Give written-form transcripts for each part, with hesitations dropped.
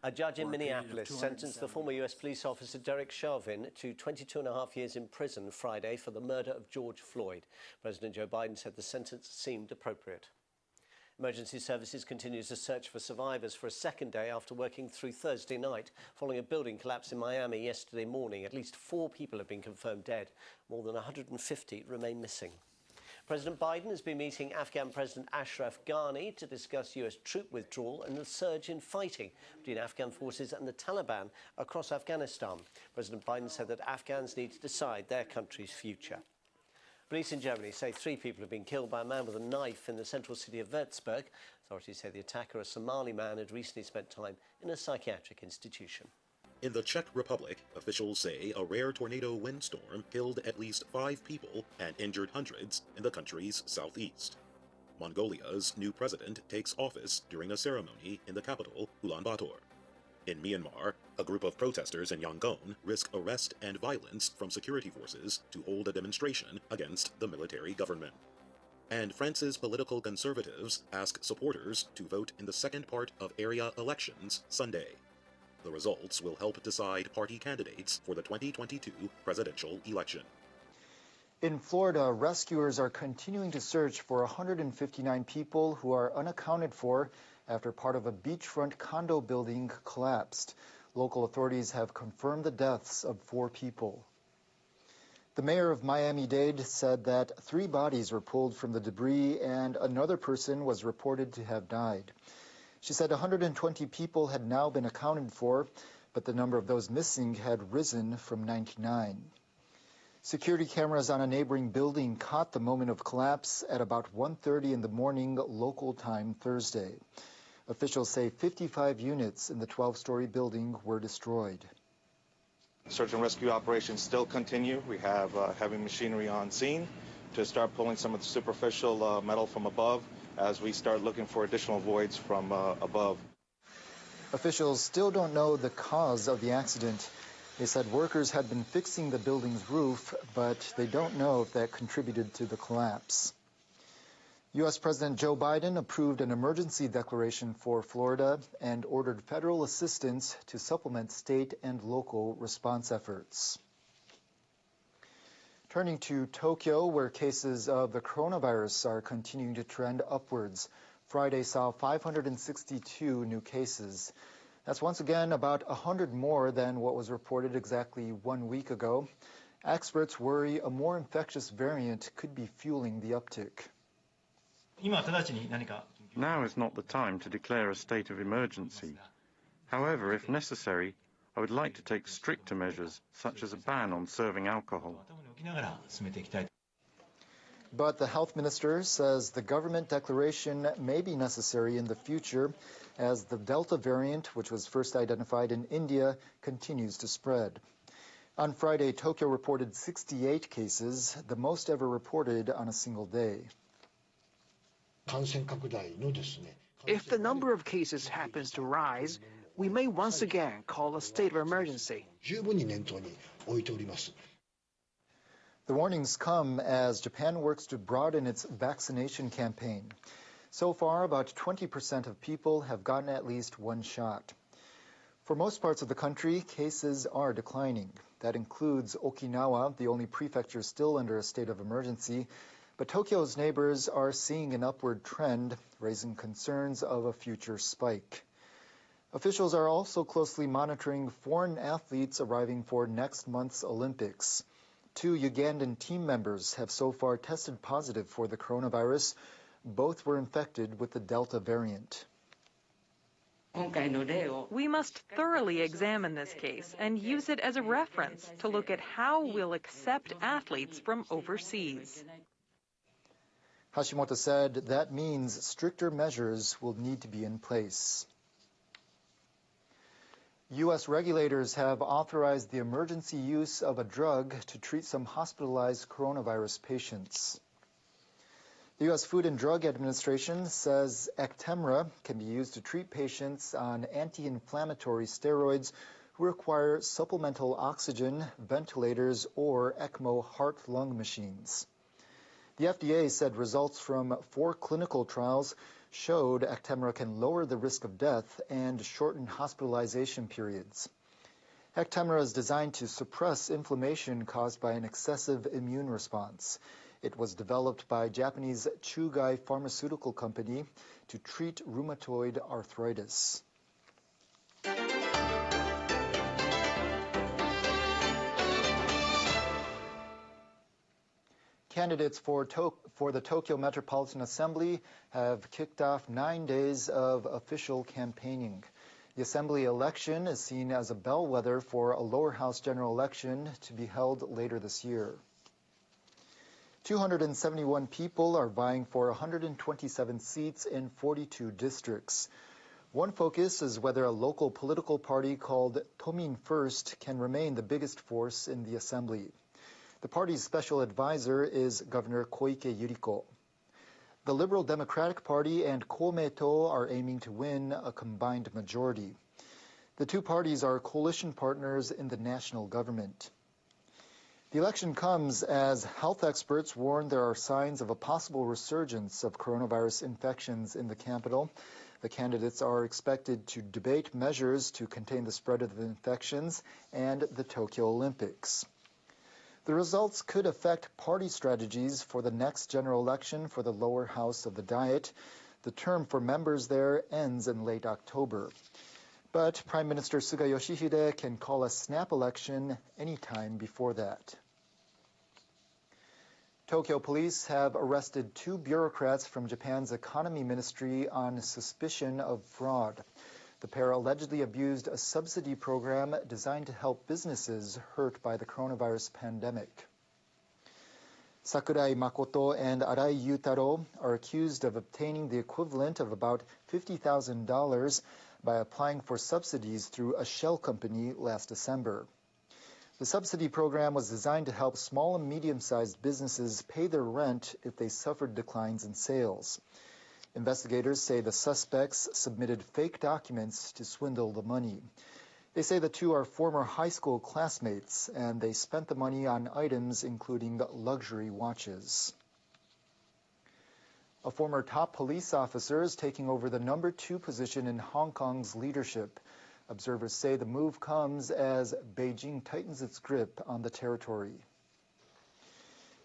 A judge in Minneapolis sentenced the former U.S. police officer Derek Chauvin to 22.5 years in prison Friday for the murder of George Floyd. President Joe Biden said the sentence seemed appropriate. Emergency Services continues a search for survivors for a second day after working through Thursday night following a building collapse in Miami yesterday morning. At least 4 people have been confirmed dead. More than 150 remain missing. President Biden has been meeting Afghan President Ashraf Ghani to discuss U.S. troop withdrawal and the surge in fighting between Afghan forces and the Taliban across Afghanistan. President Biden said that Afghans need to decide their country's future. Police in Germany say 3 people have been killed by a man with a knife in the central city of Würzburg. Authorities say the attacker, a Somali man, had recently spent time in a psychiatric institution. In the Czech Republic, officials say a rare tornado windstorm killed at least 5 people and injured hundreds in the country's southeast. Mongolia's new president takes office during a ceremony in the capital, Ulaanbaatar. In Myanmar, a group of protesters in Yangon risk arrest and violence from security forces to hold a demonstration against the military government. And France's political conservatives ask supporters to vote in the second part of area elections Sunday. The results will help decide party candidates for the 2022 presidential election. In Florida, rescuers are continuing to search for 159 people who are unaccounted for after part of a beachfront condo building collapsed. Local authorities have confirmed the deaths of 4 people. The mayor of Miami-Dade said that 3 bodies were pulled from the debris and another person was reported to have died. She said 120 people had now been accounted for, but the number of those missing had risen from 99. Security cameras on a neighboring building caught the moment of collapse at about 1:30 in the morning local time Thursday. Officials say 55 units in the 12-story building were destroyed. Search and rescue operations still continue. We have heavy machinery on scene to start pulling some of the superficial metal from above as we start looking for additional voids from above. Officials still don't know the cause of the accident. They said workers had been fixing the building's roof, but they don't know if that contributed to the collapse. U.S. President Joe Biden approved an emergency declaration for Florida and ordered federal assistance to supplement state and local response efforts. Turning to Tokyo, where cases of the coronavirus are continuing to trend upwards. Friday saw 562 new cases. That's once again about 100 more than what was reported exactly 1 week ago. Experts worry a more infectious variant could be fueling the uptick. Now is not the time to declare a state of emergency. However, if necessary, I would like to take stricter measures, such as a ban on serving alcohol. But the health minister says the government declaration may be necessary in the future as the Delta variant, which was first identified in India, continues to spread. On Friday, Tokyo reported 68 cases, the most ever reported on a single day. If the number of cases happens to rise, we may once again call a state of emergency. The warnings come as Japan works to broaden its vaccination campaign. So far, about 20% of people have gotten at least 1 shot. For most parts of the country, cases are declining. That includes Okinawa, the only prefecture still under a state of emergency. But Tokyo's neighbors are seeing an upward trend, raising concerns of a future spike. Officials are also closely monitoring foreign athletes arriving for next month's Olympics. 2 Ugandan team members have so far tested positive for the coronavirus. Both were infected with the Delta variant. We must thoroughly examine this case and use it as a reference to look at how we'll accept athletes from overseas. Hashimoto said that means stricter measures will need to be in place. U.S. regulators have authorized the emergency use of a drug to treat some hospitalized coronavirus patients. The U.S. Food and Drug Administration says Actemra can be used to treat patients on anti-inflammatory steroids who require supplemental oxygen, ventilators, or ECMO heart-lung machines. The FDA said results from 4 clinical trials showed Actemra can lower the risk of death and shorten hospitalization periods. Actemra is designed to suppress inflammation caused by an excessive immune response. It was developed by Japanese Chugai Pharmaceutical Company to treat rheumatoid arthritis. Candidates for the Tokyo Metropolitan Assembly have kicked off 9 days of official campaigning. The Assembly election is seen as a bellwether for a lower house general election to be held later this year. 271 people are vying for 127 seats in 42 districts. One focus is whether a local political party called Tomin First can remain the biggest force in the Assembly. The party's special advisor is Governor Koike Yuriko. The Liberal Democratic Party and Komeito are aiming to win a combined majority. The two parties are coalition partners in the national government. The election comes as health experts warn there are signs of a possible resurgence of coronavirus infections in the capital. The candidates are expected to debate measures to contain the spread of the infections and the Tokyo Olympics. The results could affect party strategies for the next general election for the lower house of the Diet. The term for members there ends in late October. But Prime Minister Suga Yoshihide can call a snap election anytime before that. Tokyo police have arrested 2 bureaucrats from Japan's economy ministry on suspicion of fraud. The pair allegedly abused a subsidy program designed to help businesses hurt by the coronavirus pandemic. Sakurai Makoto and Arai Yutaro are accused of obtaining the equivalent of about $50,000 by applying for subsidies through a shell company last December. The subsidy program was designed to help small and medium-sized businesses pay their rent if they suffered declines in sales. Investigators say the suspects submitted fake documents to swindle the money. They say the two are former high school classmates, and they spent the money on items including luxury watches. A former top police officer is taking over the number 2 position in Hong Kong's leadership. Observers say the move comes as Beijing tightens its grip on the territory.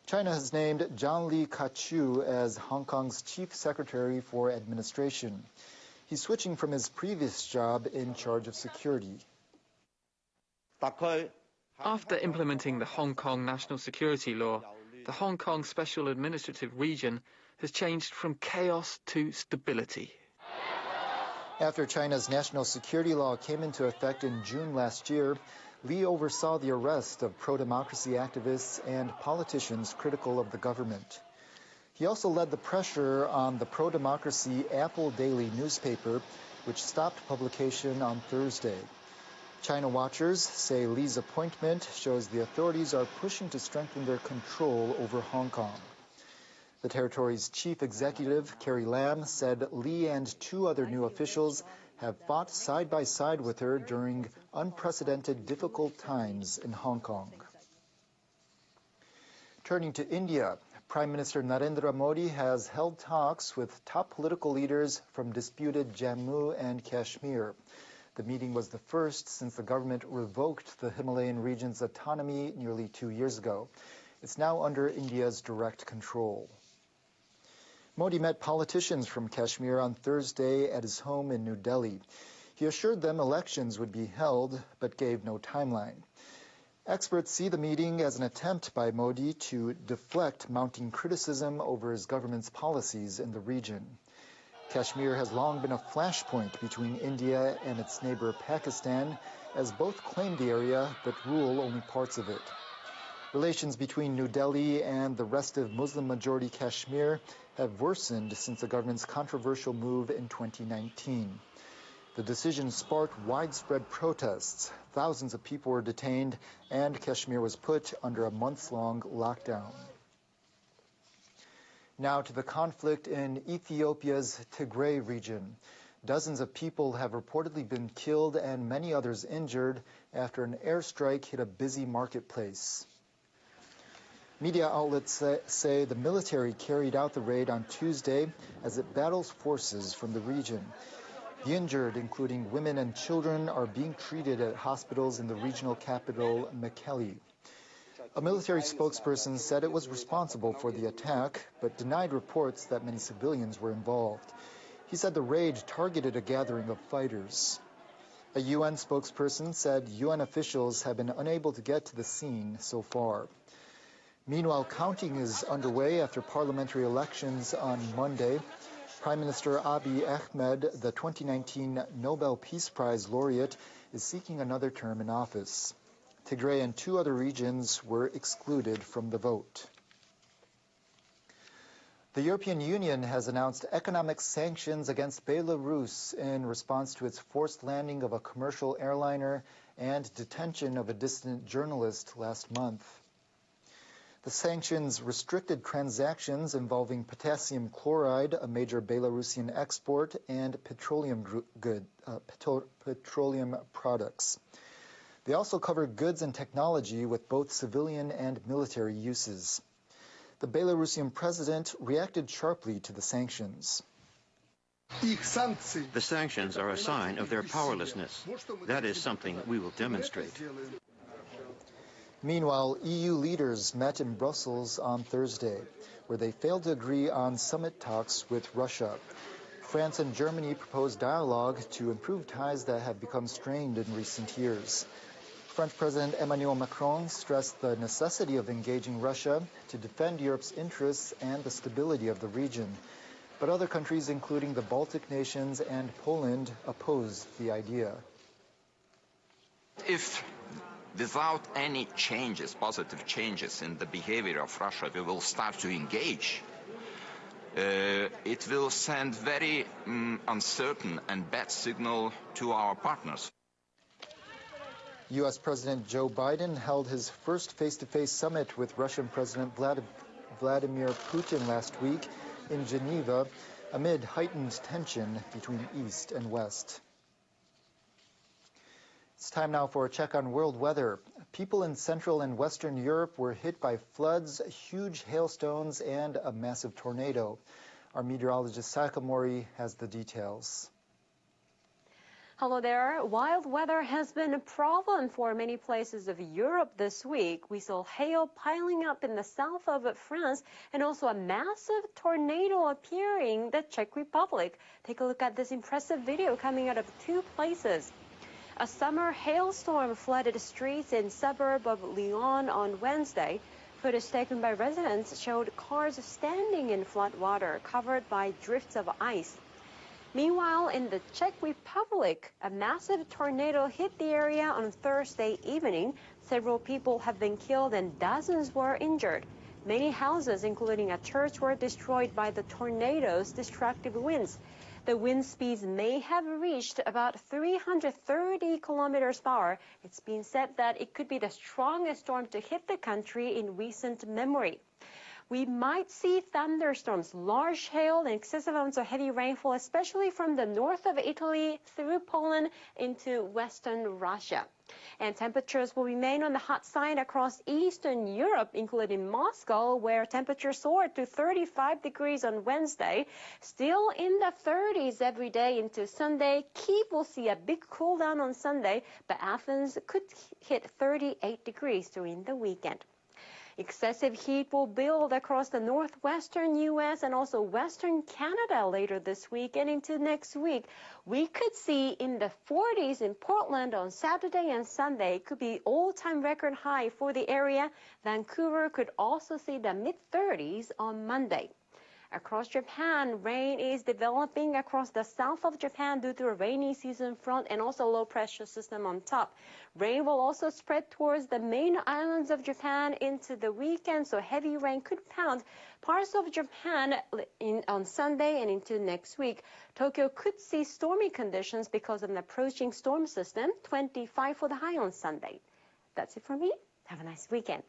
China has named John Lee Ka-chiu as Hong Kong's chief secretary for administration. He's switching from his previous job in charge of security. After implementing the Hong Kong National Security Law, the Hong Kong Special Administrative Region has changed from chaos to stability. After China's national security law came into effect in June last year, Lee oversaw the arrest of pro-democracy activists and politicians critical of the government. He also led the pressure on the pro-democracy Apple Daily newspaper, which stopped publication on Thursday. China watchers say Lee's appointment shows the authorities are pushing to strengthen their control over Hong Kong. The territory's chief executive, Carrie Lam, said Lee and 2 other new officials have fought side by side with her during unprecedented difficult times in Hong Kong. Turning to India, Prime Minister Narendra Modi has held talks with top political leaders from disputed Jammu and Kashmir. The meeting was the first since the government revoked the Himalayan region's autonomy nearly 2 years ago. It's now under India's direct control. Modi met politicians from Kashmir on Thursday at his home in New Delhi. He assured them elections would be held, but gave no timeline. Experts see the meeting as an attempt by Modi to deflect mounting criticism over his government's policies in the region. Kashmir has long been a flashpoint between India and its neighbor Pakistan, as both claim the area but rule only parts of it. Relations between New Delhi and the rest of Muslim-majority Kashmir have worsened since the government's controversial move in 2019. The decision sparked widespread protests. Thousands of people were detained, and Kashmir was put under a months-long lockdown. Now to the conflict in Ethiopia's Tigray region. Dozens of people have reportedly been killed and many others injured after an airstrike hit a busy marketplace. Media outlets say the military carried out the raid on Tuesday as it battles forces from the region. The injured, including women and children, are being treated at hospitals in the regional capital, Mekelle. A military spokesperson said it was responsible for the attack, but denied reports that many civilians were involved. He said the raid targeted a gathering of fighters. A UN spokesperson said UN officials have been unable to get to the scene so far. Meanwhile, counting is underway after parliamentary elections on Monday. Prime Minister Abiy Ahmed, the 2019 Nobel Peace Prize laureate, is seeking another term in office. Tigray and 2 other regions were excluded from the vote. The European Union has announced economic sanctions against Belarus in response to its forced landing of a commercial airliner and detention of a dissident journalist last month. The sanctions restricted transactions involving potassium chloride, a major Belarusian export, and petroleum products. They also covered goods and technology with both civilian and military uses. The Belarusian president reacted sharply to the sanctions. The sanctions are a sign of their powerlessness. That is something we will demonstrate. Meanwhile, EU leaders met in Brussels on Thursday, where they failed to agree on summit talks with Russia. France and Germany proposed dialogue to improve ties that have become strained in recent years. French President Emmanuel Macron stressed the necessity of engaging Russia to defend Europe's interests and the stability of the region. But other countries, including the Baltic nations and Poland, opposed the idea. If without any changes, positive changes in the behavior of Russia, we will start to engage, it will send very uncertain and bad signal to our partners. U.S. President Joe Biden held his first face-to-face summit with Russian President Vladimir Putin last week in Geneva amid heightened tension between East and West. It's time now for a check on world weather. People in Central and Western Europe were hit by floods, huge hailstones, and a massive tornado. Our meteorologist Sakamori has the details. Hello there. Wild weather has been a problem for many places of Europe this week. We saw hail piling up in the south of France and also a massive tornado appearing in the Czech Republic. Take a look at this impressive video coming out of 2 places. A summer hailstorm flooded streets in the suburb of Lyon on Wednesday. Footage taken by residents showed cars standing in flood water covered by drifts of ice. Meanwhile, in the Czech Republic, a massive tornado hit the area on Thursday evening. Several people have been killed and dozens were injured. Many houses, including a church, were destroyed by the tornado's destructive winds. The wind speeds may have reached about 330 kilometers per hour. It's been said that it could be the strongest storm to hit the country in recent memory. We might see thunderstorms, large hail, and excessive amounts of heavy rainfall, especially from the north of Italy through Poland into western Russia. And temperatures will remain on the hot side across Eastern Europe, including Moscow, where temperatures soared to 35 degrees on Wednesday. Still in the 30s every day into Sunday. Kyiv will see a big cool down on Sunday, but Athens could hit 38 degrees during the weekend. Excessive heat will build across the northwestern U.S. and also western Canada later this week and into next week. We could see in the 40s in Portland on Saturday and Sunday. It could be all-time record high for the area. Vancouver could also see the mid-30s on Monday. Across Japan, rain is developing across the south of Japan due to a rainy season front and also low pressure system on top. Rain will also spread towards the main islands of Japan into the weekend, so heavy rain could pound parts of Japan on Sunday and into next week. Tokyo could see stormy conditions because of an approaching storm system, 25 for the high on Sunday. That's it for me. Have a nice weekend.